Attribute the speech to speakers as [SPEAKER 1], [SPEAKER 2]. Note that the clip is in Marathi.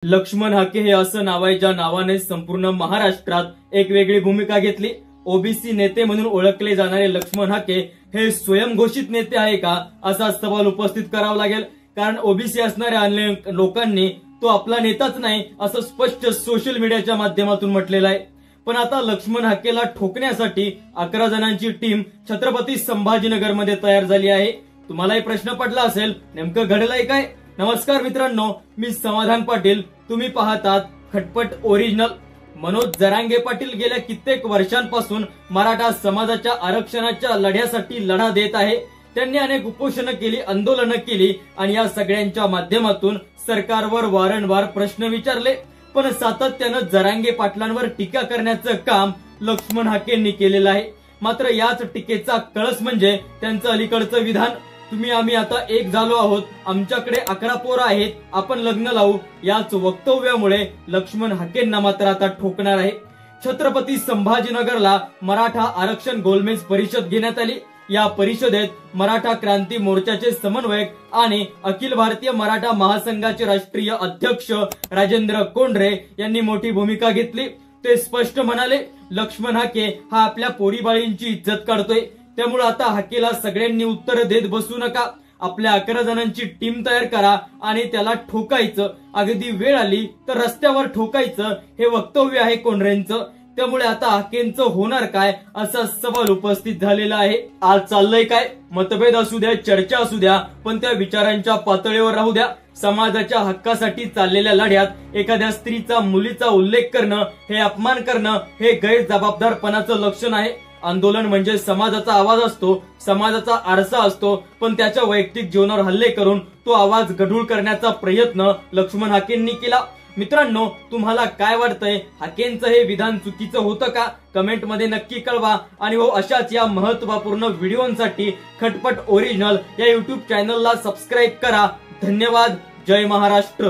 [SPEAKER 1] लक्ष्मण हाके हे असं नाव आहे ज्या नावाने संपूर्ण महाराष्ट्रात एक वेगळी भूमिका घेतली। ओबीसी नेते म्हणून ओळखले जाणारे लक्ष्मण हाके हे स्वयंघोषित नेते आहे का असा सवाल उपस्थित करावा लागेल, कारण ओबीसी असणाऱ्या अनेक लोकांनी तो आपला नेताच नाही असं स्पष्ट सोशल मीडियाच्या माध्यमातून म्हटलेलं आहे। पण आता लक्ष्मण हाकेला ठोकण्यासाठी 11 जणांची टीम छत्रपती संभाजीनगरमध्ये तयार झाली आहे। तुम्हालाही प्रश्न पडला असेल नेमकं घडलंय काय? नमस्कार मित्रांनो, मी समाधान पाटील, तुम्ही पाहतात खटपट ओरिजिनल। मनोज जरांगे पाटील गेल्या कित्येक वर्षांपासून मराठा समाजाच्या आरक्षणाच्या लढ्यासाठी लढा देत आहे। त्यांनी अनेक उपोषणं केली, आंदोलनं केली आणि या सगळ्यांच्या माध्यमातून सरकारवर वारंवार प्रश्न विचारले, पण सातत्यानं जरांगे पाटलांवर टीका करण्याचं काम लक्ष्मण हाकेंनी केलेलं आहे। मात्र याच टीकेचा कळस म्हणजे त्यांचं अलीकडचं विधान, तुम्ही आम्ही आता एक झालो आहोत, आमच्याकडे 11 पोरं आहेत, आपण लग्न लावू, याच वक्तव्यामुळे लक्ष्मण हाकेंना मात्र आता ठोकणार आहे। छत्रपती संभाजीनगरला मराठा आरक्षण गोलमेज परिषद घेण्यात आली। या परिषदेत मराठा क्रांती मोर्चाचे समन्वयक आणि अखिल भारतीय मराठा महासंघाचे राष्ट्रीय अध्यक्ष राजेंद्र कोंढरे यांनी मोठी भूमिका घेतली। ते स्पष्ट म्हणाले, लक्ष्मण हाके हा आपल्या पोरीबाळींची इज्जत काढतोय, त्यामुळे आता हाकेला सगळ्यांनी उत्तर देत बसू नका, आपल्या 11 जणांची टीम तयार करा आणि त्याला ठोकायचं, अगदी वेळ आली तर रस्त्यावर ठोकायचं, हे वक्तव्य आहे कोंढरेंचं। त्यामुळे आता हाकेंचं होणार काय असा सवाल उपस्थित झालेला आहे। आज चाललंय काय? मतभेद असू द्या, चर्चा असू द्या, पण त्या विचारांच्या पातळीवर राहू द्या। समाजाच्या हक्कासाठी चाललेल्या लढ्यात एखाद्या स्त्रीचा, मुलीचा उल्लेख करणं, हे अपमान करणं, हे गैरजबाबदारपणाचं लक्षण आहे। आंदोलन म्हणजे समाजाचा आवाज असतो, समाजाचा आरसा असतो, पण त्याच्या वैयक्तिक जीवनावर हल्ले करून तो आवाज गढूळ करण्याचा प्रयत्न लक्ष्मण हाकेंनी केला। मित्रांनो, तुम्हाला काय वाटतंय? हाकेंचं हे विधान चुकीचं होतं का? कमेंट मध्ये नक्की कळवा आणि हो, अशाच या महत्त्वपूर्ण व्हिडिओंसाठी खटपट ओरिजिनल या युट्यूब चॅनलला सबस्क्राईब करा। धन्यवाद। जय महाराष्ट्र।